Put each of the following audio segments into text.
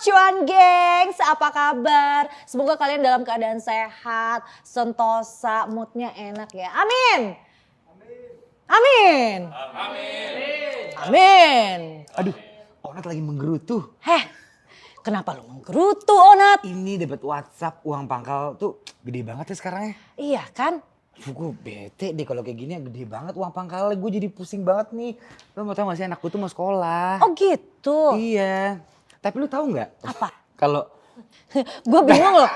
Cuan gengs, apa kabar? Semoga kalian dalam keadaan sehat, sentosa, moodnya enak ya. Amin. Amin. Amin. Amin. Aduh, Onat lagi menggerutu. Heh, kenapa lu menggerutu Onat? Ini dapat WhatsApp uang pangkal tuh gede banget ya sekarang ya. Iya kan? Gue bete deh kalau kayak gini gede banget uang pangkalnya. Gue jadi pusing banget nih. Lo mau tau gak sih anak gue tuh mau sekolah. Oh gitu. Iya. Tapi lu tahu nggak? Apa? Kalau Gue bingung loh.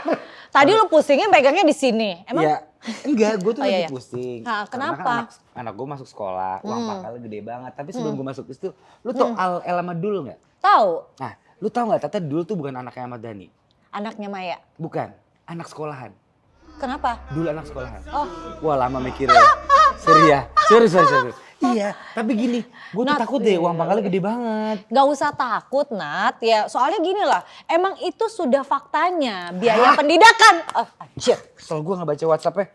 Tadi lu pusingnya pegangnya di sini. Emang? ya enggak, gue tuh Oh, iya, lagi iya. pusing. Nah, Karena kenapa? kan anak gue masuk sekolah, uang pangkalnya gede banget. Tapi sebelum gue masuk ke situ, lu tau El sama Dul nggak? Tahu. Nah, lu tau nggak Tata Dul tuh bukan anaknya Ahmad Dhani? Anaknya Maya. Bukan, anak sekolahan. Kenapa? Dul anak sekolahan. Oh. Wah lama mikirnya. Sorry. Iya, tapi gini, gue tuh Nat, takut deh uang pangkalnya gede banget. Gak usah takut Nat, ya soalnya gini lah, emang itu sudah faktanya biaya pendidikan. Anjir, Soal gue nggak baca WhatsApp-nya.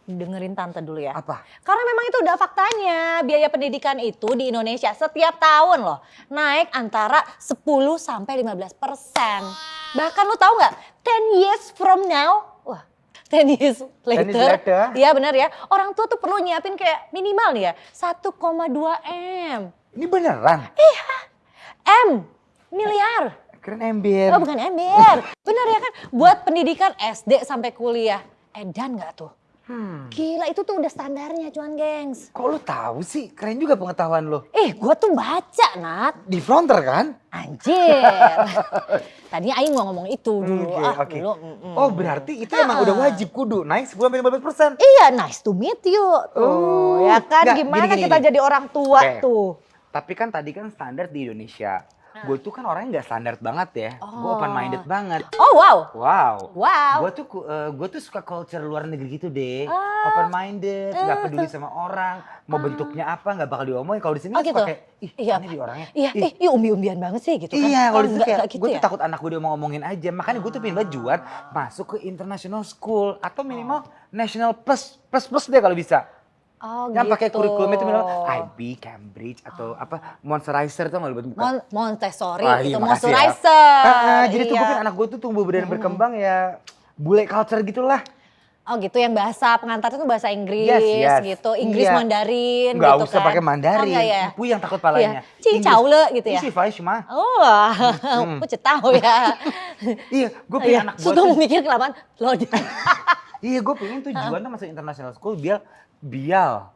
dengerin tante dulu ya. Apa? Karena memang itu udah faktanya, biaya pendidikan itu di Indonesia setiap tahun loh naik antara 10 sampai 15%. Bahkan lu tahu nggak, 10 years from now, wah 10 years 10 years later, later. iya benar ya, orang tua tuh perlu nyiapin kayak minimal nih ya 1,2 M. Ini beneran? M, miliar. Keren ember. Oh bukan ember, benar ya kan? Buat pendidikan SD sampai kuliah. Edan nggak tuh? Gila itu tuh udah standarnya cuan gengs. Kok lu tahu sih? Keren juga pengetahuan lo. Gue tuh baca Nat. Di fronter kan? Anjir. Tadinya Aing mau ngomong itu dulu. Oke. Dulu, Oh berarti itu emang udah wajib kudu naik 10-15%. Iya nice to meet you. Tuh ya kan Nggak, gimana gini. kita jadi orang tua Oke. tuh. Tapi kan tadi kan standar di Indonesia. Gue tuh kan orangnya nggak standar banget ya. Gue open minded banget. Oh wow. Wow. Wow. Gue tuh suka culture luar negeri gitu deh. Open minded, nggak peduli sama orang. Mau bentuknya apa nggak bakal diomongin. Kalau di sini Oh suka gitu? kayak, ih Iya. aneh di orangnya. Iya, Ih, umbi-umbian banget sih gitu kan. Iya, kalau di sini nggak kayak gitu gue ya? tuh takut anak gue ngomongin aja. Makanya gue tuh pengen bajuan masuk ke international school atau minimal national plus deh kalau bisa. Oh Yang pakai gitu. kurikulum itu minimal IB, Cambridge atau apa Moisturizer tuh nggak buat muka. Montessori Wah, itu iya, makasih ya. moisturizer. Jadi tuh Iya. gue pengen anak gue tuh tumbuh dan berkembang ya bule culture gitulah. Oh gitu yang bahasa pengantarnya tuh bahasa Inggris Yes. gitu, Inggris Iya. Mandarin Nggak gitu usah kan. pakai Mandarin. Oh enggak ya? Puyang takut palanya. Iya. Cing cao le gitu ya. Isi Faiz mah. Oh, aku tahu ya. Iya, gue pengen anak gue Suka tuh. mikir kelamaan. Loh Iya, gue pengen tujuan tuh masuk international school biar dia.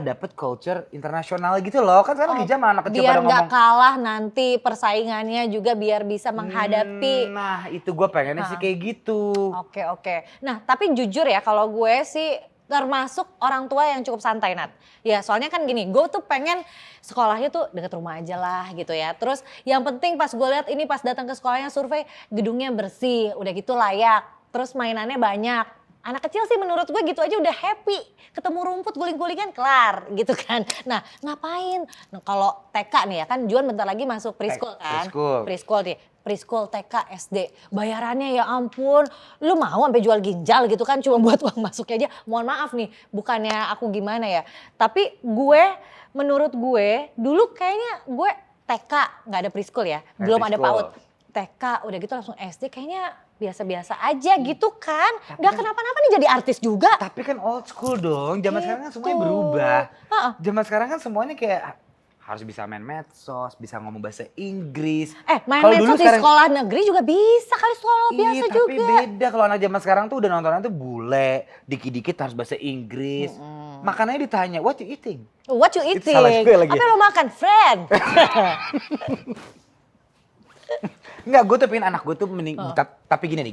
dapet culture internasional gitu loh. Kan sekarang lagi zaman anak kecil Biar pada nggak ngomong. kalah nanti persaingannya juga biar bisa menghadapi. Nah, itu gue pengennya sih kayak gitu. Oke. Nah tapi jujur ya kalau gue sih termasuk orang tua yang cukup santai Nat. Ya soalnya kan gini, gue tuh pengen sekolahnya tuh deket rumah aja lah gitu ya. Terus yang penting pas gue lihat ini pas datang ke sekolahnya survei gedungnya bersih, udah gitu layak. Terus mainannya banyak. Anak kecil sih menurut gue gitu aja udah happy. Ketemu rumput guling-gulingan kelar gitu kan. Nah ngapain? Nah, kalau TK nih ya kan Juan bentar lagi masuk preschool kan. Preschool nih. Preschool, TK, SD. Bayarannya ya ampun. Lu mau sampai jual ginjal gitu kan cuma buat uang masuknya aja. Mohon maaf nih bukannya aku gimana ya. Tapi menurut gue dulu kayaknya gue TK nggak ada preschool ya. Belum ada PAUD. TK udah gitu langsung SD kayaknya biasa-biasa aja gitu kan. Nggak kenapa-napa nih jadi artis juga. Tapi kan old school dong. Zaman sekarang kan semuanya Gitu. berubah. Heeh. Zaman sekarang kan semuanya kayak harus bisa main medsos, bisa ngomong bahasa Inggris. Main Kalau dulu medsos di sekarang- sekolah negeri juga bisa kali sekolah biasa Iya, juga. tapi beda kalau anak zaman sekarang tuh udah nontonnya tuh bule, dikit-dikit harus bahasa Inggris. Makanannya ditanya, what you eating? What you Itu eating? salah gue lagi. Apa yang lo makan? Friend. Enggak, gue tuh pengen anak gue tuh tapi gini.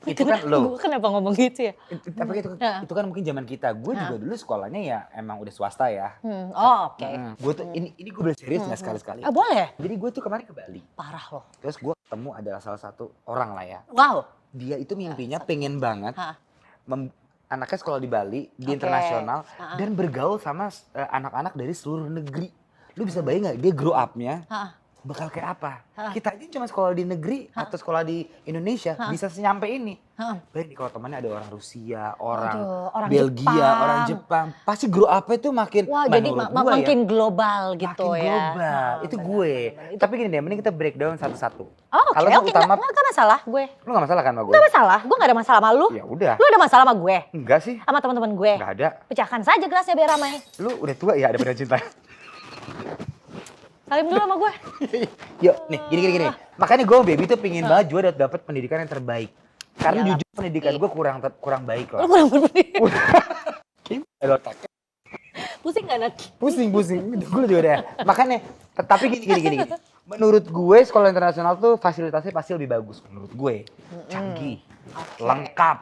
Itu kan lo. Gue kenapa ngomong gitu ya? Tapi itu kan mungkin zaman kita. Gue juga dulu sekolahnya ya emang udah swasta ya. Oh oke. Gue tuh ini gue boleh serius nggak sekali-sekali. Boleh? Jadi gue tuh kemarin ke Bali. Parah loh. Terus gue ketemu adalah salah satu orang lah ya. Wow. Dia itu mimpinya pengen banget Hah. anaknya sekolah di Bali, di internasional, dan bergaul sama anak-anak dari seluruh negeri. Lu bisa bayang nggak dia grow up-nya bakal kayak apa? Hah. Kita aja cuma sekolah di negeri atau sekolah di Indonesia bisa senyampe ini. Bayangin kalau temannya ada orang Rusia, orang Aduh, orang Belgia, Jepang. orang Jepang. Pasti grow up itu makin Wah, jadi menurut gua makin global gitu makin ya. global. Itu Benar, gue. benar. Tapi gini deh, mending kita breakdown satu-satu. Oh, oke, Kalau oke, utama, nggak masalah gue. lu gak masalah kan sama gue? Nggak masalah, gue nggak ada masalah sama lu. Ya udah. Lu ada masalah sama gue? Enggak sih. Sama teman-teman gue? Enggak ada. Pecahkan saja gelasnya biar ramai. Lu udah tua ya ada beda cinta. Salim dulu sama gue. Yuk, nih gini. Makanya gue baby tuh pingin banget juga dapat pendidikan yang terbaik. Karena Iyalah, jujur pendidikan gue kurang baik Lu lah. kurang berpikir. Ada otaknya. Pusing gak, Nat? Pusing. Gue juga deh. Makanya, tapi gini. Menurut gue sekolah internasional tuh fasilitasnya pasti lebih bagus. Menurut gue, canggih, lengkap.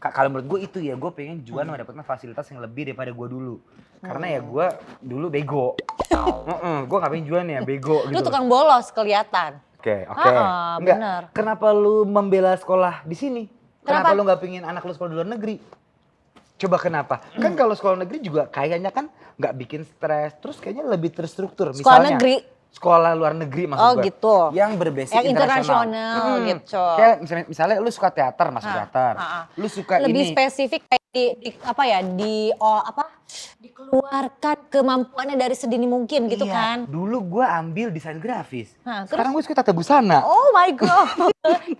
Kalau menurut gue itu ya, gue pengen Juan mendapatkan fasilitas yang lebih daripada gue dulu. Karena ya gue dulu bego. Gue gak pengen Juan ya, bego Lu gitu. tukang bolos kelihatan. Oke. Ah, Enggak, bener. kenapa lu membela sekolah di sini? Kenapa? Kenapa lu nggak pengen anak lu sekolah di luar negeri? Coba kenapa? Kan kalau sekolah negeri juga kayaknya kan nggak bikin stres, terus kayaknya lebih terstruktur. Sekolah Misalnya, negeri? sekolah luar negeri maksud Oh, gua. gitu. Yang berbasis Yang internasional. internasional gitu. Kayak misalnya lu suka teater, masuk teater. Lu suka Lebih ini. spesifik kayak dikeluarkan kemampuannya dari sedini mungkin gitu Iya, kan. dulu gua ambil desain grafis. Nah, Sekarang gue suka tata busana. Oh my god.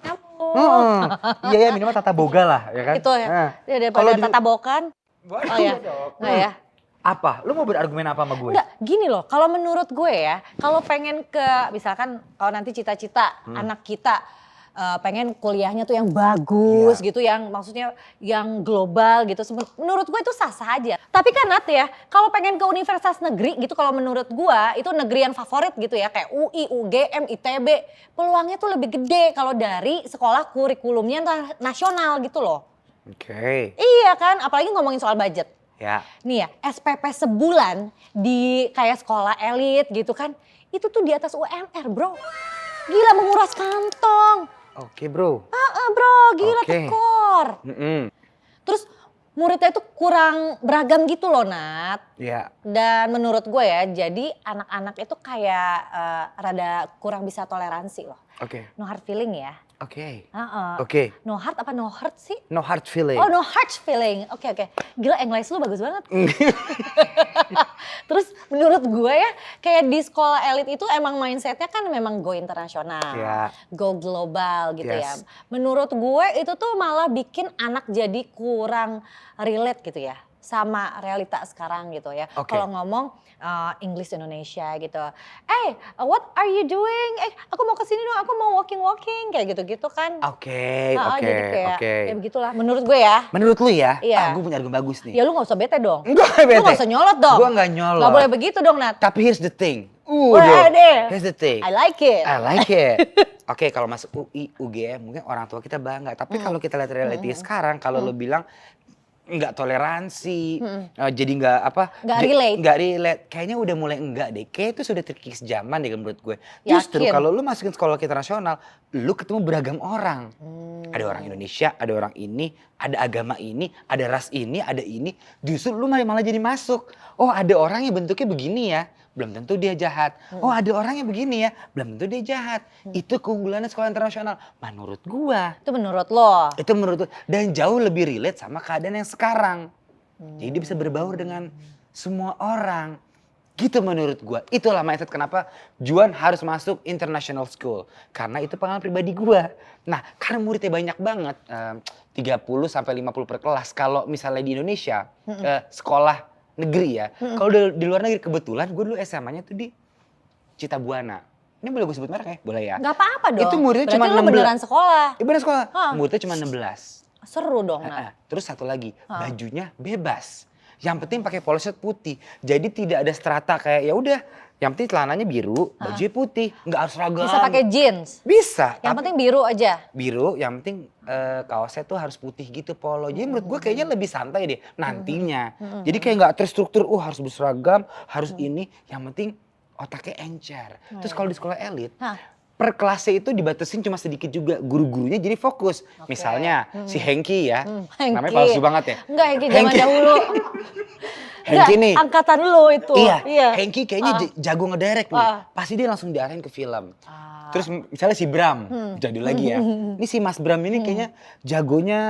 Nyambung. Iya minimal tata boga lah ya kan. Itu ya. Nah, Ya, daripada kalau di- tata bokan. Waduh, Oh ya. dok. Enggak ya. Apa? Lu mau berargumen apa sama gue? Enggak, gini loh. Kalau menurut gue ya, kalau pengen misalkan kalau nanti cita-cita anak kita pengen kuliahnya tuh yang bagus gitu, yang maksudnya yang global gitu. Menurut gue itu sah-sah aja. Tapi kan Nat ya, kalau pengen ke universitas negeri gitu, kalau menurut gue itu negeri yang favorit gitu ya, kayak UI, UGM, ITB, peluangnya tuh lebih gede kalau dari sekolah kurikulumnya nasional gitu loh. Oke. Iya kan, apalagi ngomongin soal budget. Ya. Nih ya, SPP sebulan di kayak sekolah elit gitu kan, itu tuh di atas UMR bro. Gila menguras kantong. Oke bro. Bro, gila Oke. tekor. Terus muridnya itu kurang beragam gitu loh Nat. Ya. Dan menurut gue ya, jadi anak-anak itu kayak rada kurang bisa toleransi loh. Oke. No hard feeling ya. Oke. Heeh. Oke. No hard apa no hurt sih? No hard feeling. Oh no hard feeling, oke. Gila English lu bagus banget. Terus menurut gue ya kayak di sekolah elit itu emang mindsetnya kan memang go internasional, Ya. go global gitu ya. Yes. Menurut gue itu tuh malah bikin anak jadi kurang relate gitu ya sama realita sekarang gitu ya. Oke. Kalau ngomong English Indonesia gitu. What are you doing? Aku mau kesini dong, aku mau walking kayak gitu-gitu kan. Oke. Jadi kayak ya begitulah menurut gue ya. Menurut lu ya? Iya. Gue punya argumen bagus nih. Ya lu gak usah bete dong. Enggak Lu bete. gak usah nyolot dong. Gue gak nyolot. Gak boleh begitu dong Nat. Tapi here's the thing. Wah, deh. Here's the thing. I like it. I like it. Oke, kalau masuk UI, UGM mungkin orang tua kita bangga. Tapi kalau kita lihat reality sekarang, kalau lu bilang nggak toleransi, jadi nggak Nggak relate. nggak relate. Kayaknya udah mulai enggak deh. Kayak itu sudah terkikis zaman deh menurut gue. Justru Yakin. kalau lu masukin sekolah internasional, lu ketemu beragam orang. Ada orang Indonesia, ada orang ini, ada agama ini, ada ras ini, ada ini. Justru lu malah jadi masuk. Oh ada orang yang bentuknya begini ya. Belum tentu dia jahat. Oh ada orang yang begini ya, belum tentu dia jahat. Itu keunggulannya sekolah internasional. Menurut gua. Itu menurut lo. Itu menurut gua. Dan jauh lebih relate sama keadaan yang sekarang. Jadi dia bisa berbaur dengan semua orang. Gitu menurut gua. Itulah mindset kenapa Juan harus masuk international school. Karena itu pengalaman pribadi gua. Nah karena muridnya banyak banget. 30 sampai 50 per kelas. Kalau misalnya di Indonesia sekolah negeri ya. Kalau di luar negeri kebetulan gue dulu SMA-nya tuh di Citabuana. Ini boleh gue sebut merek ya? Boleh ya? Gak apa-apa dong. Itu muridnya Berarti cuma lu 16. beneran sekolah. Iya bener sekolah. Hah. Muridnya cuma 16. Seru dong Nat. Terus satu lagi, bajunya bebas. Yang penting pakai polo shirt putih. Jadi tidak ada strata kayak ya udah, yang penting celananya biru, bajunya putih, nggak harus seragam. Bisa pakai jeans. Bisa. Yang tapi penting biru aja. biru, yang penting kaosnya tuh harus putih gitu polo. Jadi menurut gue kayaknya lebih santai deh nantinya. Jadi kayak nggak terstruktur, harus berseragam, harus ini. Yang penting otaknya encer. Terus kalau di sekolah elit, Hah. per kelasnya itu dibatasin cuma sedikit juga. Guru-gurunya jadi fokus. Misalnya si Hengki ya. Namanya Hengki. palsu banget ya. Enggak, Hengki zaman dahulu. Hengki Enggak, nih. angkatan lu itu. Iya, Hengki kayaknya jago ngederek nih. Pasti dia langsung diarahin ke film. Terus misalnya si Bram, jadi lagi ya. Ini si Mas Bram ini kayaknya jagonya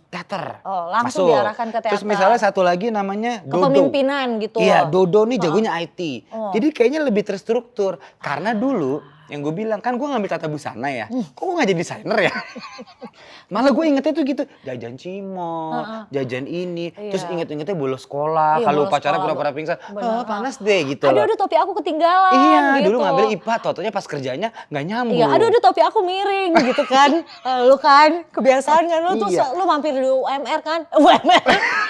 teater. Oh, langsung Masuk. diarahkan ke Terus teater. misalnya satu lagi namanya Dodo. Kepemimpinan gitu. Iya, Dodo nih jagonya IT. Jadi kayaknya lebih terstruktur. Karena dulu yang gue bilang, kan gue ngambil tata busana ya. Kok gue gak jadi desainer ya? Malah gue ingetnya tuh gitu, jajan cimol, jajan ini. Terus inget-ingetnya bolos sekolah, Iya, kalau bolos upacara sekolah, pura-pura pingsan. bener. Panas deh gitu loh. Aduh, topi aku ketinggalan Iya, gitu. dulu ngambil IPA, totonya pas kerjanya nggak nyambung. Iya, aduh topi aku miring gitu kan. Lu kan kebiasaan kan lu tuh Iya. lu mampir di UMR kan. UMR.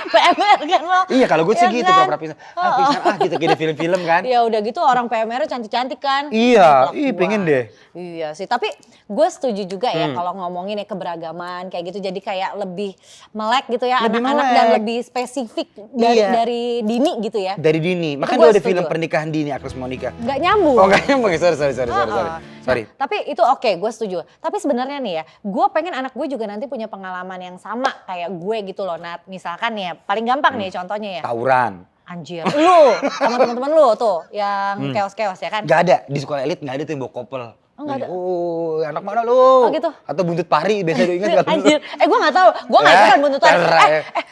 PMR kan lo. Iya, kalau gue sih Iya gitu, kan? pura-pura pingsan. Pingsan gitu, kayak di film-film kan. Ya udah gitu orang PMR cantik-cantik kan. Iya, Mutlak gua. pengen deh. Iya sih, tapi gue setuju juga ya kalau ngomongin ya keberagaman kayak gitu. Jadi kayak lebih melek gitu ya Lebih anak-anak melek. dan lebih spesifik dari dini gitu ya. Dari dini, makanya gua udah setuju. film pernikahan dini, Agnes Monica. Nggak nyambung. Oh, nggak nyambung ya, sorry. Sorry. Nah, tapi itu oke, gue setuju. Tapi sebenarnya nih ya, gue pengen anak gue juga nanti punya pengalaman yang sama kayak gue gitu loh, Nat. Misalkan nih ya, paling gampang nih contohnya ya. Tawuran. Anjir, lu sama teman-teman lu tuh yang keos-keos ya kan? Gak ada, di sekolah elit gak ada tuh yang bawa kopel. Oh, nggak ada. Oh, anak mana lu? Oh, gitu. Atau buntut pari, biasa lu ingat gak? Anjir, gue gak tahu, gue gak ikutan buntutan.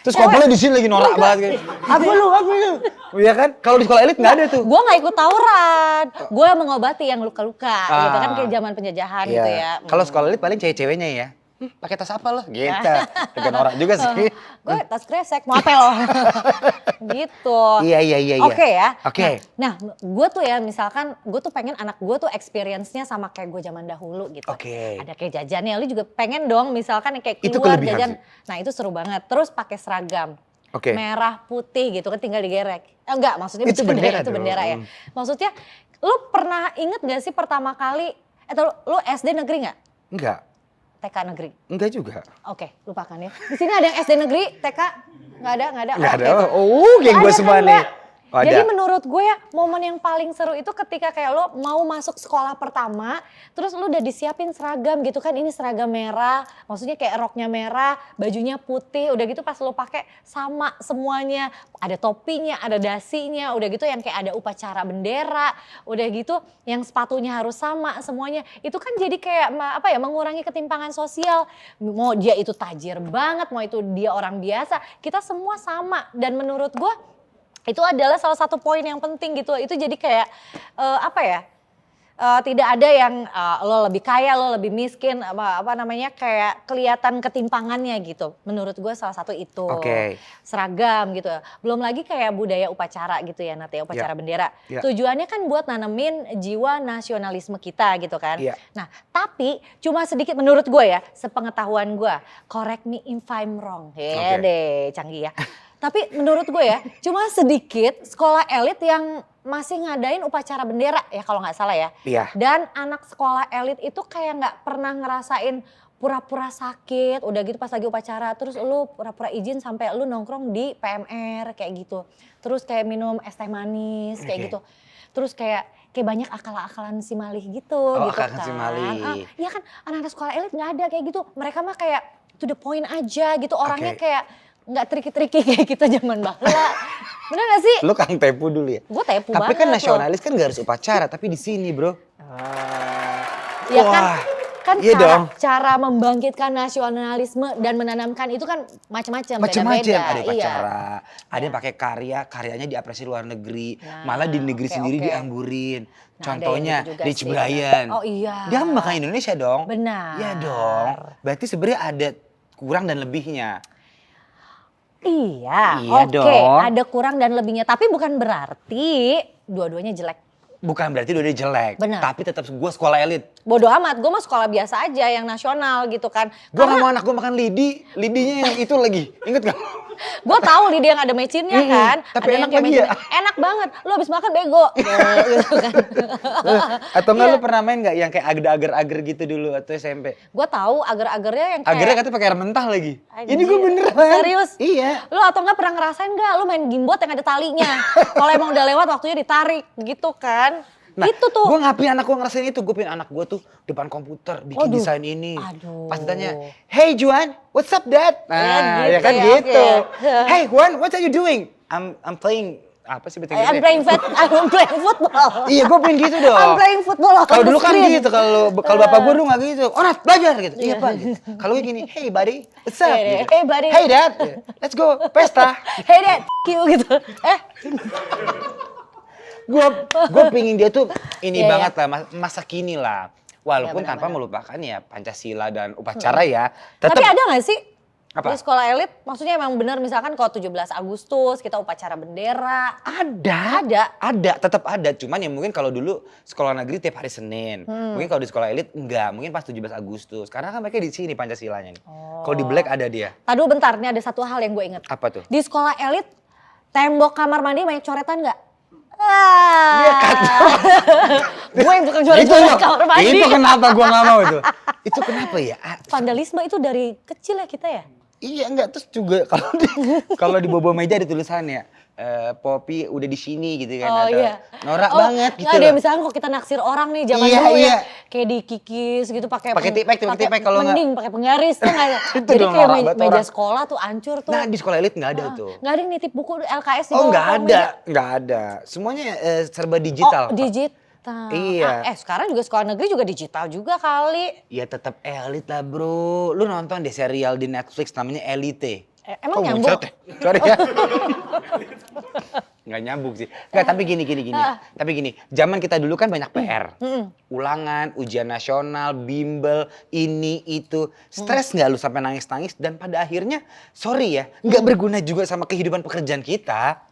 Terus kopelnya di sini lagi norak banget kayak. Apa lu? Iya kan? Kalau di sekolah elit gak ada tuh. Gue gak ikut tawuran, gue mengobati yang luka-luka gitu kan kayak zaman penjajahan gitu ya. Kalau sekolah elit paling cewek-ceweknya ya. Pakai tas apa lo? Gitu. Agak norak juga sih. Gue tas kresek, mau apa lo? Gitu. Iya. Oke ya. Oke. Nah, gue tuh ya misalkan gue tuh pengen anak gue tuh experience-nya sama kayak gue zaman dahulu gitu. Oke. Ada kayak jajannya, lu juga pengen dong misalkan kayak Itu keluar kelebihan jajan. sih. Nah itu seru banget. Terus pakai seragam. Oke. Merah putih gitu kan tinggal digerek. Enggak, maksudnya Itu bercanda, bendera itu dong. bendera ya. Maksudnya lu pernah inget gak sih pertama kali, atau lu SD negeri gak? Enggak. TK negeri? Enggak juga. Oke, lupakan ya. Di sini ada yang SD negeri, TK? Nggak ada? Enggak ada. Oke. Oh, geng gue Ada semua kan, nih. Mbak? Oh, ada. Jadi menurut gue ya momen yang paling seru itu ketika kayak lo mau masuk sekolah pertama, terus lo udah disiapin seragam gitu kan, ini seragam merah, maksudnya kayak roknya merah, bajunya putih, udah gitu pas lo pakai sama semuanya, ada topinya, ada dasinya, udah gitu yang kayak ada upacara bendera, udah gitu yang sepatunya harus sama semuanya, itu kan jadi kayak apa ya, mengurangi ketimpangan sosial, mau dia itu tajir banget, mau itu dia orang biasa, kita semua sama dan menurut gue itu adalah salah satu poin yang penting gitu. Itu jadi kayak tidak ada yang lo lebih kaya, lo lebih miskin, apa namanya kayak kelihatan ketimpangannya gitu. Menurut gue salah satu itu. Oke. Seragam gitu. Belum lagi kayak budaya upacara gitu ya, Nat, ya, upacara bendera. Ya. Tujuannya kan buat nanemin jiwa nasionalisme kita gitu kan. Iya. Nah, tapi cuma sedikit menurut gue ya, sepengetahuan gue, correct me if I'm wrong. Ya Oke. deh, canggih ya. Tapi menurut gue ya, cuma sedikit sekolah elit yang masih ngadain upacara bendera ya kalau nggak salah ya. Iya. Dan anak sekolah elit itu kayak nggak pernah ngerasain pura-pura sakit, udah gitu pas lagi upacara, terus lu pura-pura izin sampai lu nongkrong di PMR kayak gitu. Terus kayak minum es teh manis kayak Oke. gitu. Terus kayak banyak akal-akalan si malih gitu Oh, gitu akal-akalan kan. si malih. Iya kan anak-anak sekolah elit nggak ada kayak gitu. Mereka mah kayak to the point aja gitu, orangnya Oke. kayak nggak triki-triki kayak kita zaman bahula. Bener gak sih? Lu Kang Tepu dulu ya? Gue tepu Tapi banget kan loh. nasionalis kan gak harus upacara, tapi di sini bro. Ya kan, Wah, kan iya dong. cara membangkitkan nasionalisme dan menanamkan itu kan macam-macam, Macam-macam, beda-beda. ada Iya. upacara, ada yang pakai karyanya diapresiasi luar negeri, Nah, malah di negeri oke, sendiri oke. dianggurin. Nah, Contohnya ada yang gitu juga Rich sih, Brian. benar. Oh iya. Dia makan Indonesia dong. Benar. Iya dong. Berarti sebenarnya ada kurang dan lebihnya. Iya, Iya oke, dong. ada kurang dan lebihnya. Tapi bukan berarti dua-duanya jelek. Bukan berarti udah jelek, Benar. tapi tetap gue sekolah elit. Bodoh amat, gue mah sekolah biasa aja yang nasional gitu kan. Gue gak mau anak gue makan lidinya yang itu lagi, inget gak? Gue tahu lidi yang ada mecinnya kan. tapi ada yang enak kayak lagi ya? mecin. Enak banget, lu habis makan bego. Gitu kan. Atau enggak Iya. lu pernah main gak yang kayak agar-agar gitu dulu atau SMP? Gue tahu agar-agarnya yang kayak. Agarnya katanya pakai air mentah lagi. Anjir. Ini gue beneran. Serius? Iya. Lu atau enggak pernah ngerasain gak lu main gimbot yang ada talinya? Kalau emang udah lewat waktunya ditarik gitu kan. Nah, Itu tuh. gue nggak pengen anak gue ngerasain itu. Gue pengen anak gue tuh depan komputer bikin Waduh. desain ini. Aduh. Pas ditanya, hey Juan, what's up dad? Nah, ya kan ya, gitu. oke. Hey Juan, what are you doing? I'm playing, apa sih bahasa I'm Inggrisnya? I'm playing football. Iya, gue pengen gitu dong. I'm playing football on Kalau the dulu kan screen. gitu, kalau bapak gue dulu nggak gitu. Oh, Nat, belajar gitu. Iya pak. Gitu. Kalau gue gini, hey buddy, what's up? Gitu. Hey buddy. Hey dad, let's go pesta. Hey dad, you gitu. Gue pingin dia tuh ini Iya, banget lah, masa kini lah. Walaupun Iya, tanpa benar-benar. melupakan ya Pancasila dan upacara ya. Tetap Tapi ada gak sih Apa? di sekolah elit, maksudnya emang bener misalkan kalau 17 Agustus kita upacara bendera. ada, tetap ada. Cuman ya mungkin kalau dulu sekolah negeri tiap hari Senin. Mungkin kalau di sekolah elit enggak, mungkin pas 17 Agustus. Karena kan mereka di sini Pancasilanya nih. Kalau di Black ada dia. Tadi bentar, nih ada satu hal yang gue inget. Apa tuh? Di sekolah elit, tembok kamar mandi banyak coretan gak? Iya kan. Gue yang bukan coret-coret kamar mandi. Itu kenapa gue gak mau itu? Itu kenapa ya? Vandalisme itu dari kecil ya kita ya? Iya enggak, terus juga kalau di bawah meja ada tulisannya Poppy udah di sini gitu kan. Oh atau iya. norak banget gitu Nggak ada loh. misalkan kok kita naksir orang nih zaman Iya, dulu iya. ya. Kayak dikikis gitu pakai tipek kalau nggak. mending pakai penggaris tuh nggak ada. Itu Jadi dong kayak norak banget meja orang. sekolah tuh hancur tuh. Nah di sekolah elit nggak ada tuh. Nggak ada yang nitip buku LKS di Oh bawah nggak kolong ada, meja. nggak ada. Semuanya serba digital. Oh digital. Iya. Sekarang juga sekolah negeri juga digital juga kali. Ya tetap elit lah bro. Lu nonton deh serial di Netflix namanya Elite. Emang Kok nyambung? muncrat ya? Sorry ya. Nggak nyambung sih. Nggak, tapi gini. Tapi gini, zaman kita dulu kan banyak PR. Ulangan, ujian nasional, bimbel, ini, itu. Stres nggak lu sampai nangis-nangis dan pada akhirnya, sorry ya, nggak berguna juga sama kehidupan pekerjaan kita.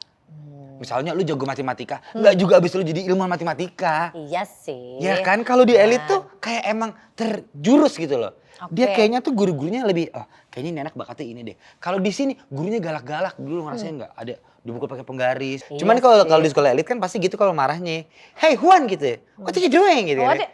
Misalnya lu jago matematika, nggak juga abis lu jadi ilmuwan matematika. Iya sih. Ya kan, kalau di elit tuh kayak emang terjurus gitu loh. Dia Oke. kayaknya tuh guru-gurunya lebih, oh kayaknya ini anak bakatnya ini deh. Kalau di sini gurunya galak-galak, dulu ngerasain nggak? Ada dibukul pakai penggaris. Iya Cuman kalau sih. di sekolah elit kan pasti gitu kalau marahnya. Hey Juan gitu, what are you doing gitu. Oh, kan.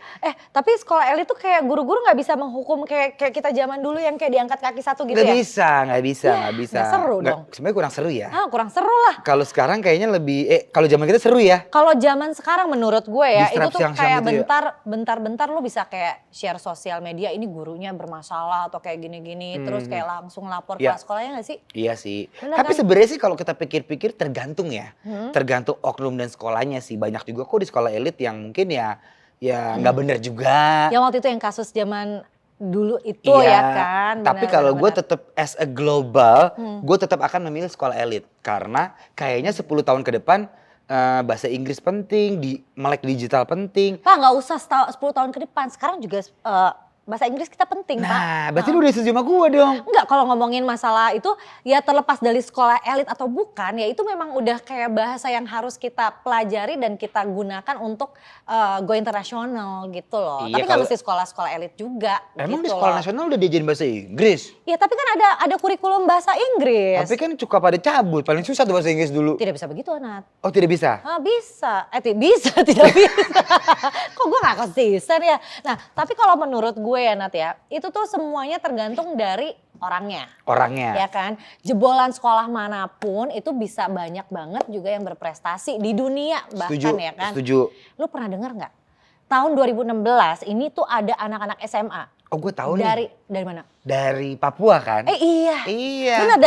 tapi sekolah elit tuh kayak guru-guru nggak bisa menghukum kayak kita zaman dulu yang kayak diangkat kaki satu gitu Nggak ya? bisa. Iya, nggak seru dong. Sebenarnya kurang seru ya. Kurang seru lah. Kalau sekarang kayaknya lebih, kalau zaman kita seru ya. Kalau zaman sekarang menurut gue ya, Di strap itu tuh siang-siang kayak gitu ya? bentar-bentar lu bisa kayak share sosial media, ini gurunya bermasalah atau kayak gini-gini, terus kayak langsung lapor Iya. ke sekolahnya nggak sih? Iya sih. Bener Tapi kan? sebenarnya sih kalau kita pikir-pikir tergantung ya. Tergantung oknum dan sekolahnya sih. Banyak juga kok di sekolah elit yang mungkin ya nggak bener juga. Yang waktu itu yang kasus zaman dulu itu Iya, ya kan? tapi Benar, kalau gue benar. tetap as a global, gue tetap akan memilih sekolah elit. Karena kayaknya 10 tahun ke depan bahasa Inggris penting, melek digital penting. Pak nggak usah 10 tahun ke depan, sekarang juga bahasa Inggris kita penting Pak. Nah, berarti lu udah setuju sama gue dong. Enggak, kalau ngomongin masalah itu ya terlepas dari sekolah elit atau bukan, ya itu memang udah kayak bahasa yang harus kita pelajari dan kita gunakan untuk go internasional gitu loh. Iya, Tapi nggak kalau- mesti sekolah-sekolah elit juga. Emang di gitu sekolah loh. nasional udah diajarin bahasa Inggris? Ya tapi kan ada kurikulum bahasa Inggris. Tapi kan suka pada cabut, paling susah tuh bahasa Inggris dulu. Tidak bisa begitu Nat. Oh tidak bisa? Bisa, bisa, tidak bisa. Kok gue gak konsisten ya? Nah tapi kalau menurut gue ya Nat ya, itu tuh semuanya tergantung dari orangnya. Orangnya. Ya kan, jebolan sekolah manapun itu bisa banyak banget juga yang berprestasi di dunia bahkan Setuju, ya kan. setuju. Lu pernah dengar nggak? Tahun 2016 ini tuh ada anak-anak SMA. Oh gue tahu nih. Dari mana? Dari Papua kan? Iya. Iya. Benar,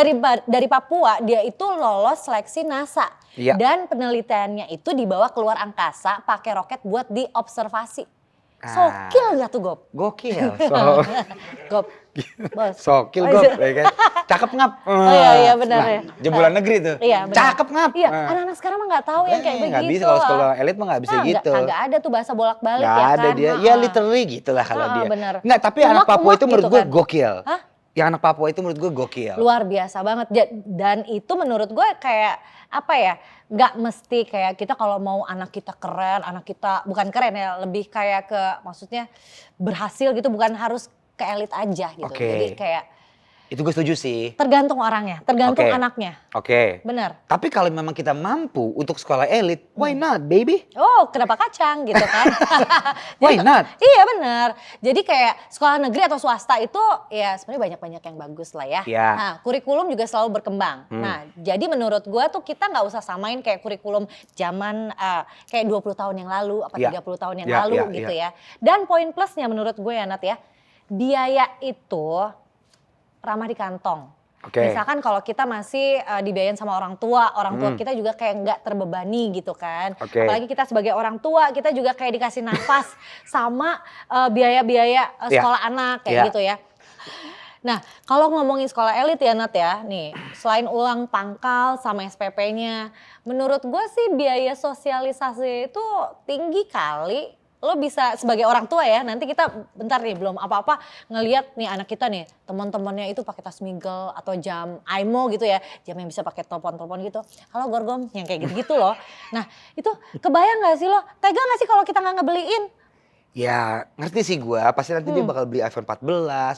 dari Papua dia itu lolos seleksi NASA. Iya. Dan penelitiannya itu dibawa keluar angkasa pakai roket buat diobservasi. Sokil gak tuh Gop? Gokil. Gop. Bos. Sokil Oh, Gop, iya. ya kan? Cakep ngap. Iya, benar ya. Jebolan negeri tuh. Iya, benar. Cakep ngap. Iya, anak-anak sekarang mah nggak tahu yang kayak begitu. Nggak bisa kalau sekolah elit mah nggak bisa gitu. Nggak ada tuh bahasa bolak-balik Nggak ya kan. ada dia. Ya literally gitu lah kalau dia. Bener. Nggak, tapi anak Papua itu menurut gitu gue kan. gokil. Hah? Yang anak Papua itu menurut gue gokil. Luar biasa banget. Dan itu menurut gue kayak apa ya, nggak mesti kayak kita kalau mau anak kita keren, anak kita bukan keren ya, lebih kayak ke maksudnya berhasil gitu, bukan harus ke elit aja gitu. Oke. Jadi kayak Itu gue setuju sih. Tergantung orangnya, tergantung Oke. anaknya. Oke. Benar. Tapi kalau memang kita mampu untuk sekolah elit, why not baby? Oh, kenapa kacang gitu kan? Why Jadi- not? Iya benar. Jadi kayak sekolah negeri atau swasta itu ya sebenarnya banyak-banyak yang bagus lah ya. Iya. Nah, kurikulum juga selalu berkembang. Nah, jadi menurut gua tuh kita nggak usah samain kayak kurikulum zaman kayak 20 tahun yang lalu apa Iya. 30 tahun yang Iya, lalu iya, gitu iya. ya. Dan poin plusnya menurut gue ya Nat ya, biaya itu ramah di kantong. Oke. Misalkan kalau kita masih dibiayain sama orang tua kita juga kayak nggak terbebani gitu kan. Oke. Apalagi kita sebagai orang tua, kita juga kayak dikasih nafas sama biaya-biaya sekolah anak kayak Iya. gitu ya. Nah, kalau ngomongin sekolah elit ya Nat ya, nih selain uang pangkal sama SPP-nya, menurut gue sih biaya sosialisasi itu tinggi kali. Lo bisa sebagai orang tua ya, nanti kita bentar nih belum apa-apa ngelihat nih anak kita nih, teman-temannya itu pakai tas Migel atau jam Aimo gitu ya, jam yang bisa pakai telepon-telepon gitu. Halo Gorgom, yang kayak gitu-gitu loh. Nah, itu kebayang gak sih lo? Tega gak sih kalau kita nggak ngebeliin? Ya ngerti sih gue, pasti nanti dia bakal beli iPhone 14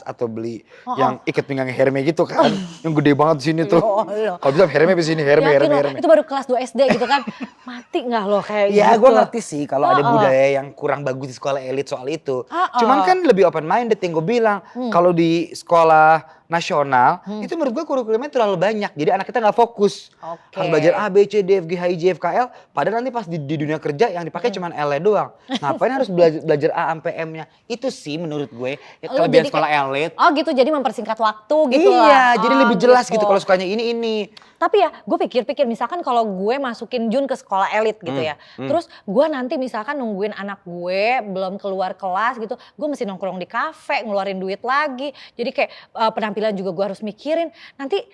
atau beli Oh, yang ikat pinggang Hermes gitu kan. Yang gede banget di sini tuh. Ya Allah. Kalau bisa Hermes di sini, Hermes, Yakin lo, Hermes. itu baru kelas 2 SD gitu kan. Mati gak lo kayak Ya gitu? gue ngerti sih kalau ada Oh, oh. budaya yang kurang bagus di sekolah elit soal itu. Oh, Cuman oh. kan lebih open minded yang gue bilang. Kalau di sekolah nasional itu menurut gue kurikulumnya terlalu banyak. Jadi anak kita nggak fokus. Oke. Harus belajar A, B, C, D, F, G, H, I, J, F, K, L. Padahal nanti pas di dunia kerja yang dipakai cuman L doang. Ngapain harus belajar A sampai M-nya? Itu sih menurut gue ya, Lo kelebihan jadi sekolah kayak- elit. Oh gitu, jadi mempersingkat waktu gitu Iya, lah. jadi Oh, lebih jelas gitu kalau sukanya ini. Tapi ya gue pikir-pikir misalkan kalau gue masukin Jun ke sekolah elit gitu ya. Terus gue nanti misalkan nungguin anak gue belum keluar kelas gitu. Gue mesti nongkrong di kafe, ngeluarin duit lagi. Jadi kayak penampilan juga gue harus mikirin. Nanti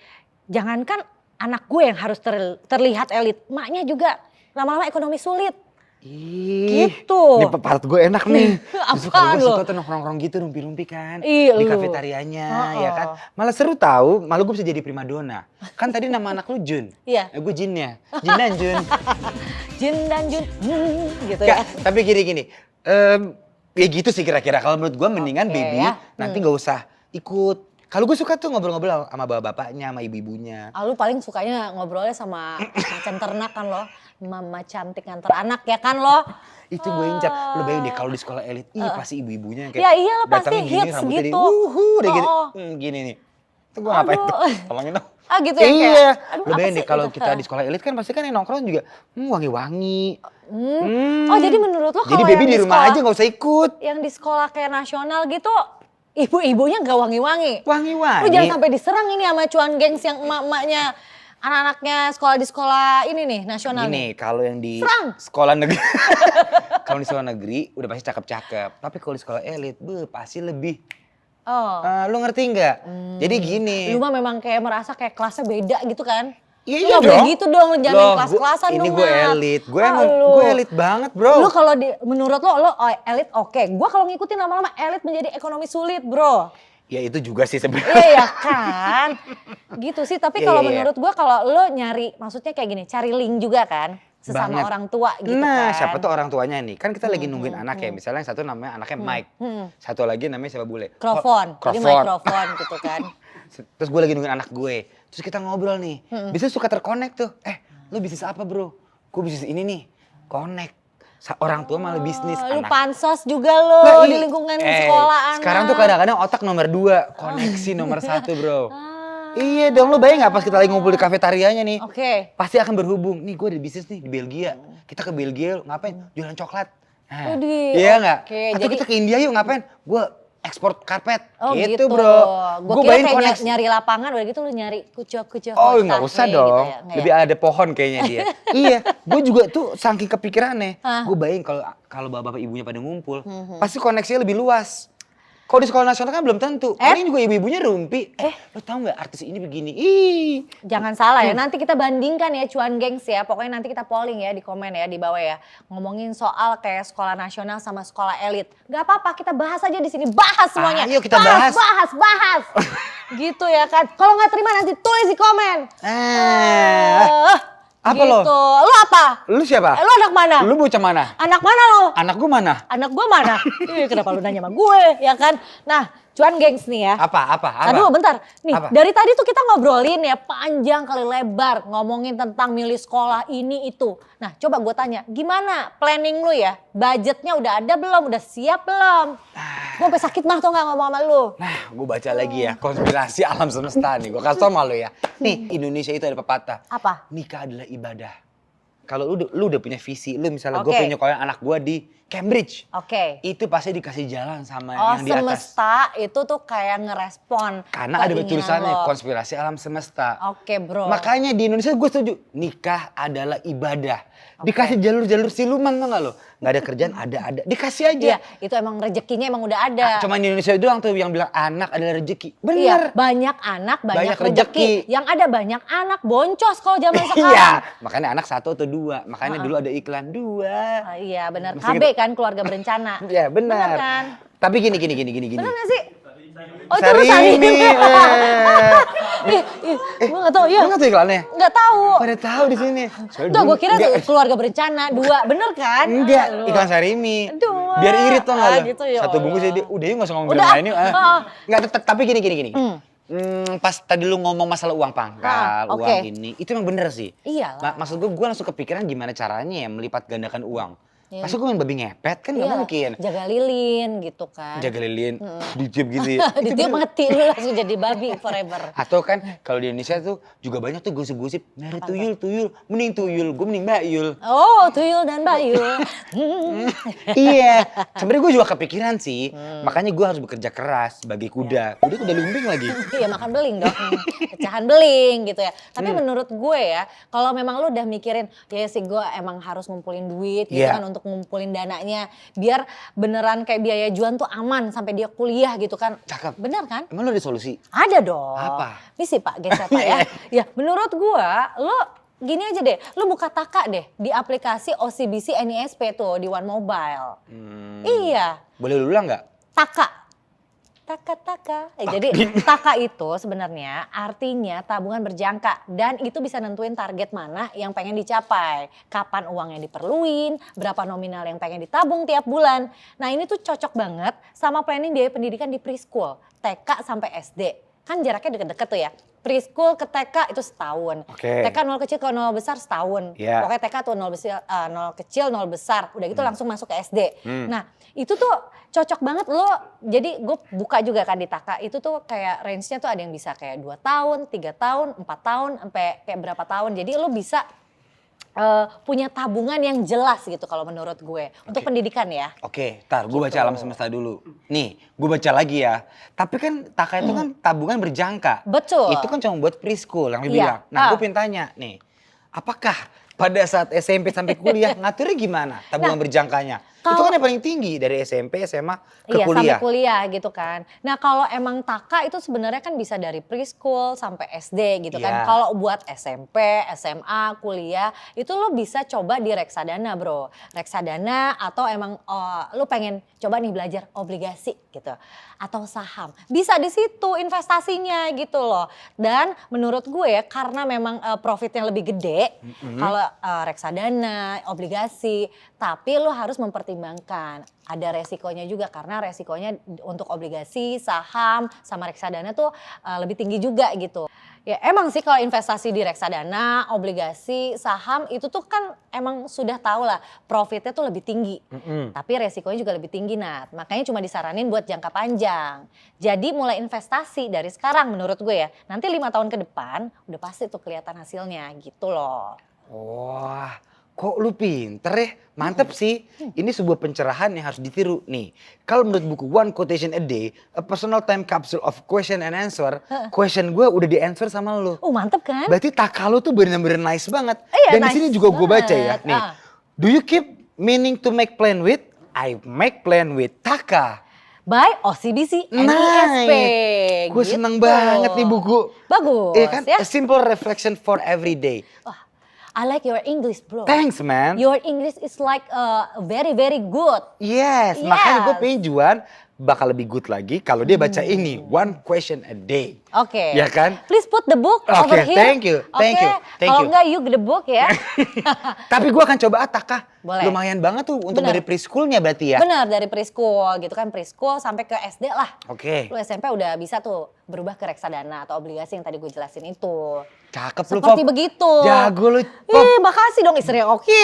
jangankan anak gue yang harus terlihat elit. Maknya juga lama-lama ekonomi sulit. Ih, Gitu. Ini part gue enak nih. Justru kalau Apaan gue lo? suka tuh nongkrong-nongkrong gitu, rumpi-rumpi kan. Ih, Di lu. kafetarianya Oh, ya kan. Malah seru tahu, malah gue bisa jadi primadona. Kan tadi nama anak lu Jun. Iya. Gue Jinnya. Jin dan Jun. Jin dan Jun gitu Nggak, ya. tapi gini. Ya gitu sih kira-kira. Kalau menurut gue mendingan Oke, baby ya. nanti gak usah ikut. Kalau gue suka tuh ngobrol-ngobrol sama bapak-bapaknya, sama ibu-ibunya. Lu paling sukanya ngobrolnya sama macan ternak kan lo. Mama cantik nganter anak ya kan lo. Itu gue incar. Lu bayangin deh kalau di sekolah elit, pasti ibu-ibunya yang kayak Ya iyalah, pasti datangnya gini, hits rambutnya gitu. deh gini. Oh. Gini nih. Itu gue ngapain tuh? Aduh. Tolongin dong. Ah gitu ya kayak. Iya, Aduh, lu apa bayangin sih deh kalau gitu. kita di sekolah elit kan pasti kan yang nongkrong juga wangi-wangi. Oh jadi menurut lo Jadi kalau baby yang di rumah sekolah, aja gak usah ikut. yang di sekolah kayak nasional gitu, ibu-ibunya gak wangi-wangi. Wangi-wangi. Lu jangan sampai diserang ini sama cuan gengs yang emak-emaknya, anak-anaknya sekolah di sekolah ini nih nasional nih. Gini, kalau yang di Serang. sekolah negeri, kalau di sekolah negeri udah pasti cakep-cakep. Tapi kalau di sekolah elit, pasti lebih. Oh. Lu ngerti nggak? Jadi gini. Lu mah memang kayak merasa kayak kelasnya beda gitu kan? Iya, Lu iya nggak boleh dong. gitu dong, jangan Loh, kelas-kelasan ini dong. gue Nat. elit, gue Ah, emang lu. gue elit banget bro. Lu kalau menurut lo elit oke. Gua kalau ngikutin lama-lama elit menjadi ekonomi sulit bro. Ya itu juga sih sebenarnya. Iya ya kan? Gitu sih, tapi Iya, kalau iya, iya. menurut gua kalau lo nyari, maksudnya kayak gini, cari link juga kan? Sesama Banget. orang tua gitu Nah, kan. siapa tuh orang tuanya nih? Kan kita lagi nungguin anak ya. Misalnya yang satu namanya anaknya Mike. Satu lagi namanya siapa bule? Mikrofon, jadi mikrofon gitu kan. Terus gue lagi nungguin anak gue. Terus kita ngobrol nih. Biasanya suka terkonek tuh. Lu bisnis apa bro? Gue bisnis ini nih. Connect. Orang tua malah bisnis. Lu anak. pansos juga lo Nah, di ini- lingkungan sekolah anak. Sekarang tuh kadang-kadang otak nomor 2. Koneksi nomor 1 bro. Ah, Iya dong, lu bayang gak pas kita lagi ngumpul di kafetarianya nih. Oke. Pasti akan berhubung. Nih gue ada bisnis nih di Belgia. Kita ke Belgia ngapain? Jualan coklat. Nah, Widih, iya nggak? oke, Atau jadi- kita ke India yuk ngapain? Gue ekspor karpet. Oh gitu, gitu, bro. Gue Gue kira bayangin kayak koneksi. nyari lapangan, udah gitu lu nyari kucok-kucok. Oh kotak nggak usah nih, dong. Gitu ya. Nggak Lebih ada pohon kayaknya dia. Iya, gue juga tuh saking kepikirannya. Hah? Gue bayangin kalau bapak-bapak ibunya pada ngumpul, pasti koneksinya lebih luas. Kalau di sekolah nasional kan belum tentu. Paling juga ibu-ibunya rumpi. Lo tau nggak artis ini begini? Ih. Jangan salah ya, nanti kita bandingkan ya cuan gengs ya. Pokoknya nanti kita polling ya di komen ya di bawah ya. Ngomongin soal kayak sekolah nasional sama sekolah elit. Gak apa-apa, kita bahas aja di sini. Bahas semuanya. Ayo kita bahas. Bahas. Gitu ya kan. Kalau nggak terima nanti tulis di komen. Apa gitu. lo? Lu apa? Lu siapa? Lu anak mana? Lu bocah mana? Anak mana lu? Anak gue mana? Anak gue mana? Ih, kenapa lu nanya sama gue, ya kan? Nah, cuan gengs nih ya. Apa? Aduh bentar, nih Apa? dari tadi tuh kita ngobrolin ya panjang kali lebar ngomongin tentang milih sekolah ini itu. Nah coba gue tanya, gimana planning lu ya? Budgetnya udah ada belum? Udah siap belum? Gue sampai sakit mah tuh gak ngomong sama lu. Nah, gue baca lagi ya, konspirasi alam semesta nih. Gue kasih tau sama lu ya. Nih, Indonesia itu ada pepatah. Apa? Nikah adalah ibadah. Kalau lu udah punya visi, lu misalnya gue Oke. pengen nyekolahkan anak gue di Cambridge. Oke. Itu pasti dikasih jalan sama Oh yang di atas. semesta itu tuh kayak ngerespon Karena ada keinginan tulisannya lo. konspirasi alam semesta. Oke bro. Makanya di Indonesia gue setuju, nikah adalah ibadah. Dikasih jalur-jalur siluman tuh gak lo? Gak ada kerjaan, ada. Dikasih aja. Iya itu emang rezekinya emang udah ada. Cuma di Indonesia doang tuh yang bilang anak adalah rezeki. Iya, Bener. banyak anak, banyak Banyak rezeki. rezeki. Yang ada banyak anak, boncos kalau zaman Iya, sekarang. makanya anak 1 atau 2. Makanya dulu ada iklan 2. Ah, iya benar. Mesti KB kan keluarga berencana. Iya benar. Benar kan? Tapi gini. Benar gak sih? Oh itu lu Sarimi. Gue gak tau ya. Lu nggak tahu iklannya? Gak tahu. Pada tahu di sini. Soalnya Tuh dulu- gue kira Enggak. tuh keluarga berencana 2, bener kan? Enggak, Ah, lu. iklan Sarimi. Dua. Biar irit tuh nggak Ah, lo? gitu ya Satu bungkus Allah. jadi udah yuk nggak usah ngomong Udah. film lainnya. Ah. Nggak, tapi gini. Pas tadi lu ngomong masalah uang pangkal, Ah, oke. uang ini, itu emang bener sih. Iyalah. Maksud gue langsung kepikiran gimana caranya ya melipat gandakan uang. Iya. Masa gue main babi ngepet kan nggak Iya, mungkin. jaga lilin gitu kan. Jaga lilin, ditiup gitu ya. Itu Ditiup bener. mati lu langsung jadi babi forever. Atau kan kalau di Indonesia tuh juga banyak tuh gosip-gosip nyari tuyul, mending tuyul, gue mending bayul. Oh, tuyul dan bayul. Iya, sebenarnya gue juga kepikiran sih, makanya gue harus bekerja keras sebagai kuda. Kuda lumbing lagi. Iya makan beling dong, pecahan beling gitu ya. Tapi menurut gue ya, kalau memang lu udah mikirin, ya sih gue emang harus ngumpulin duit gitu Iya. kan untuk ngumpulin dananya. Biar beneran kayak biaya Juan tuh aman sampai dia kuliah gitu kan. Cakep. Bener kan? Emang lo ada solusi? Ada dong. Apa? Misi Pak, geser Pak ya. Ya menurut gue, lo gini aja deh, lo buka Taka deh di aplikasi OCBC NISP tuh di One Mobile. Iya, Boleh lu ulang nggak? Taka. Taka. Jadi Taka itu sebenarnya artinya tabungan berjangka dan itu bisa nentuin target mana yang pengen dicapai, kapan uangnya diperluin, berapa nominal yang pengen ditabung tiap bulan. Nah ini tuh cocok banget sama planning biaya pendidikan di preschool, TK sampai SD. Kan jaraknya deket-deket tuh ya. Preschool ke TK itu setahun. Oke. TK 0 kecil ke 0 besar setahun. Iya. Pokoknya TK tuh 0 kecil 0 besar. Udah gitu langsung masuk ke SD. Nah itu tuh cocok banget lo. Jadi gue buka juga kan di Taka. Itu tuh kayak range-nya tuh ada yang bisa kayak 2 tahun, 3 tahun, 4 tahun, sampai kayak berapa tahun. Jadi lo bisa punya tabungan yang jelas gitu kalau menurut gue. Untuk pendidikan ya. Oke, tar gue baca alam semesta dulu. Nih, gue baca lagi ya. Tapi kan Taka itu kan tabungan berjangka. Betul. Itu kan cuma buat preschool yang lu Iya. bilang. Nah, gue pengen tanya nih. Apakah pada saat SMP sampai kuliah ngaturnya gimana tabungan berjangkanya? Itu kan yang paling tinggi dari SMP, SMA ke Iya kuliah. sampai kuliah gitu kan. Nah kalau emang Taka itu sebenarnya kan bisa dari preschool sampai SD gitu kan. Iya. Kalau buat SMP, SMA, kuliah itu lo bisa coba di reksadana bro. Reksadana atau emang lo pengen coba nih belajar obligasi gitu. Atau saham. Bisa di situ investasinya gitu loh. Dan menurut gue ya karena memang profitnya lebih gede. Kalau reksadana, obligasi. Tapi lo harus mempertimbangkan ada resikonya juga karena resikonya untuk obligasi, saham, sama reksadana tuh lebih tinggi juga gitu. Ya emang sih kalau investasi di reksadana, obligasi, saham itu tuh kan emang sudah tahu lah profitnya tuh lebih tinggi. Tapi resikonya juga lebih tinggi Nat. Makanya cuma disaranin buat jangka panjang. Jadi mulai investasi dari sekarang menurut gue ya. Nanti 5 tahun ke depan udah pasti tuh kelihatan hasilnya gitu loh. Wah, kok lu pinter ya? Mantep sih. Ini sebuah pencerahan yang harus ditiru nih. Kalau menurut buku One Quotation a Day, a personal time capsule of question and answer, question gue udah di-answer sama lu. Mantep kan? Berarti Taka lu tuh bener-bener nice banget. Iya, Dan di nice sini juga gue baca ya. banget. Nih, do you keep meaning to make plan with? I make plan with Taka. By OCBC NISP. Gue gitu. seneng banget nih buku. Bagus Iya kan? ya. A simple reflection for every day. Wah, I like your English bro. Thanks man. Your English is like very very good. Yes, Yes. makanya gue pengen Juan bakal lebih good lagi kalau dia baca ini, One Question a Day. Oke. Ya kan? Please put the book Oke, over here. thank you, thank Oke, you, thank kalau you. enggak you the book ya. Tapi gue akan coba Taka. Boleh. Lumayan banget tuh untuk Bener. dari preschoolnya berarti ya. Benar, dari preschool gitu kan, preschool sampai ke SD lah. Oke. Lu SMP udah bisa tuh berubah ke reksadana atau obligasi yang tadi gue jelasin itu. Cakep lu, Seperti Pop. begitu. Jago lu, Pop. Ih, makasih dong istri yang oke.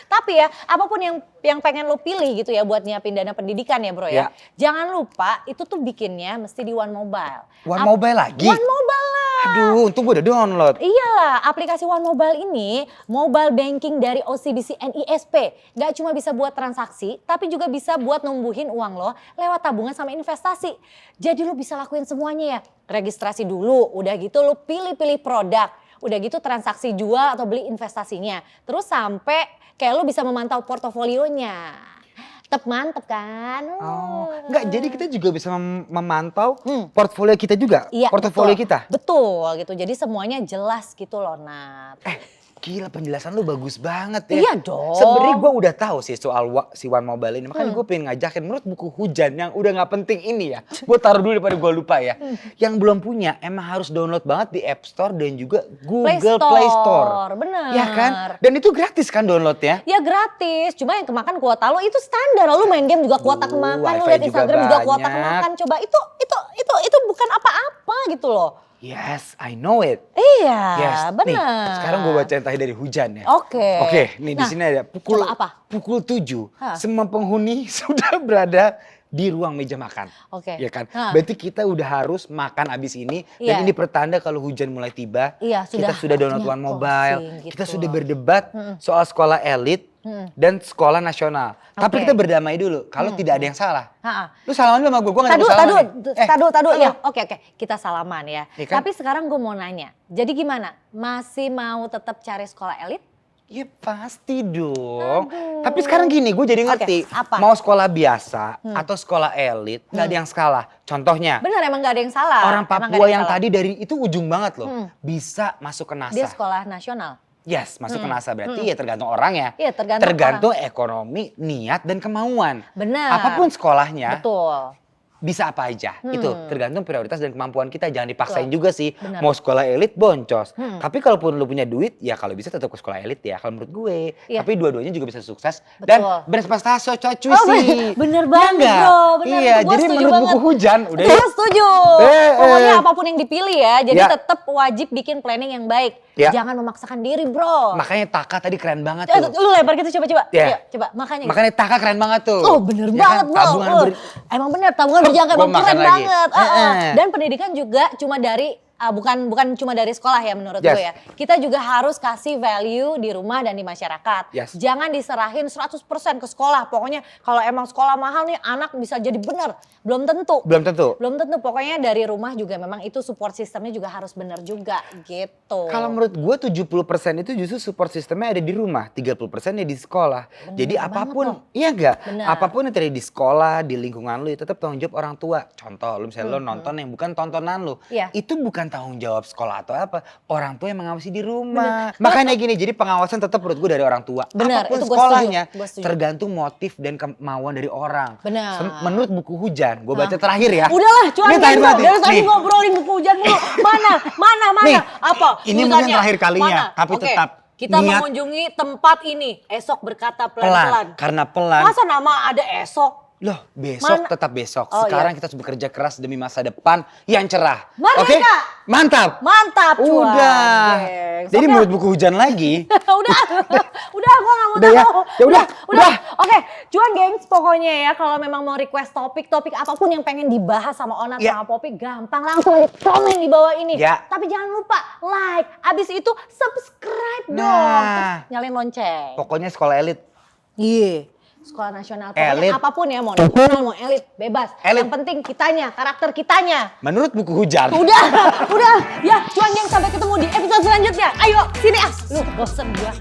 Tapi ya, apapun yang pengen lo pilih gitu ya buat nyiapin dana pendidikan ya bro ya. Ya. Jangan lupa itu tuh bikinnya mesti di One Mobile. One Mobile lagi? One Mobile lah. Aduh, untung gue udah download. Iyalah, aplikasi One Mobile ini mobile banking dari OCBC NISP. Gak cuma bisa buat transaksi, tapi juga bisa buat numbuhin uang lo lewat tabungan sama investasi. Jadi lo bisa lakuin semuanya ya. Registrasi dulu, udah gitu lo pilih-pilih produk. Udah gitu transaksi jual atau beli investasinya. Terus sampai kayak lo bisa memantau portofolionya. Tetap mantep kan? Oh, enggak, jadi kita juga bisa memantau portfolio kita juga? Iya, Portofolio betul. kita? Betul gitu, jadi semuanya jelas gitu loh Nat. Gila penjelasan lu bagus banget ya. Iya dong. Sebenarnya gue udah tahu sih soal si One Mobile ini. Makanya gue pengen ngajakin menurut buku hujan yang udah gak penting ini ya. Gue taruh dulu daripada gue lupa ya. Yang belum punya emang harus download banget di App Store dan juga Google Play Store. Bener. Ya kan? Dan itu gratis kan downloadnya? Ya gratis, cuma yang kemakan kuota lo itu standar. Lu main game juga kuota kemakan, lu Wifi liat juga Instagram juga kuota banyak. kemakan. Coba itu bukan apa-apa gitu loh. Yes, I know it. Iya, Yes, benar. nih sekarang gue bacain tadi dari hujan ya. Oke. Oke, nih di Nah, sini ada pukul coba apa? pukul 7. Hah. Semua penghuni sudah berada di ruang meja makan. Oke. Ya kan? Hah. Berarti kita udah harus makan abis ini Iya. dan ini pertanda kalau hujan mulai tiba. Iya, Kita sudah download One waktunya Mobile. closing Kita gitu sudah loh. berdebat soal sekolah elit dan sekolah nasional. Tapi Oke. kita berdamai dulu kalau tidak ada yang salah. Ha-ha. Lu salaman dulu sama gue gak ada salaman nih. Tadu. halo. Ya, oke. Kita salaman ya. Iya kan? Tapi sekarang gue mau nanya. Jadi gimana? Masih mau tetap cari sekolah elit? Ya pasti dong. Aduh. Tapi sekarang gini, gue jadi ngerti. Oke, apa? Mau sekolah biasa atau sekolah elit, gak ada yang salah. Contohnya, Bener emang gak ada yang salah. orang Emang nggak Papua ada yang salah. tadi dari itu ujung banget loh. Bisa masuk ke NASA. Dia sekolah nasional. Yes, masuk ke NASA berarti ya tergantung orang ya. Iya, tergantung ekonomi, niat, dan kemauan. Benar. Apapun sekolahnya, Betul. bisa apa aja. Itu tergantung prioritas dan kemampuan kita. Jangan dipaksain Betul. juga sih. Benar. Mau sekolah elit boncos. Tapi kalaupun lu punya duit, ya kalau bisa tetap ke sekolah elit ya. Kalau menurut gue. Iya. Tapi dua-duanya juga bisa sukses. Betul. Dan berprestasi coy Oh, sih. bener Ya banget nggak? bro, bener. Iya, Itu gua jadi setuju menurut banget. buku hujan. Udah Gue ya. setuju. Pokoknya apapun yang dipilih ya, jadi Ya. tetap wajib bikin planning yang baik. Ya. Jangan memaksakan diri bro. Makanya Taka tadi keren banget Eh, tuh. lu lempar gitu coba-coba. Ya. Ayo, coba makanya. Makanya Taka keren banget tuh. Oh bener Ya banget kan? bro. Tabungan Emang bener tabungan berjangka Gua emang makan keren lagi. banget. Heeh. Dan pendidikan juga cuma dari bukan cuma dari sekolah ya menurut Yes. gue ya. Kita juga harus kasih value di rumah dan di masyarakat. Yes. Jangan diserahin 100% ke sekolah. Pokoknya kalau emang sekolah mahal nih anak bisa jadi bener. Belum tentu. Belum tentu. Belum tentu. Pokoknya dari rumah juga memang itu support sistemnya juga harus bener juga gitu. Kalau menurut gue 70% itu justru support sistemnya ada di rumah, 30% ya di sekolah. Jadi banget apapun, loh. iya enggak? Bener. Apapun yang terjadi di sekolah, di lingkungan lu, itu tetap tanggung jawab orang tua. Contoh, lu misalnya lu nonton yang bukan tontonan lu, Iya. itu bukan tanggung jawab sekolah atau apa. Orang tua yang mengawasi di rumah. Makanya gini, jadi pengawasan tetap menurut gue dari orang tua. Bener, Apapun itu gua sekolahnya, setuju, gua setuju. tergantung motif dan kemauan dari orang. Bener. Menurut buku hujan, gue baca terakhir ya. Udahlah, cuan Ini kan terakhir bro. banget nih. Dari tadi Nih. ngobrolin buku hujan mulu. Mana? Nih, Apa? ini Tulisannya? mungkin terakhir kalinya, Mana? tapi Oke, tetap kita niat. mengunjungi tempat ini. Esok berkata Pelan, pelan-pelan. karena pelan. Masa nama ada esok? Loh, besok Mana? tetap besok. Oh, Sekarang iya. kita harus bekerja keras demi masa depan yang cerah. Merdeka! Oke? Mantap. Mantap cuan. Udah. gengs. Jadi Oke. menurut buku hujan lagi. udah, udah gua gak mau Udah ya? tahu. Ya udah. Oke, cuan gengs pokoknya ya kalau memang mau request topik apapun yang pengen dibahas sama Onat Ya. sama Popi gampang langsung aja komen di bawah ini. Ya. Tapi jangan lupa like, abis itu subscribe dong. Nah. Terus nyalain lonceng. Pokoknya sekolah elit. Iya. Sekolah nasional pokoknya Elit. apapun ya mau nasional mau elit bebas. Elit. Yang penting kitanya, karakter kitanya. Menurut buku hujan. Udah. Ya, cuan gengs sampai ketemu di episode selanjutnya. Ayo, sini ah. Lu bosen gua.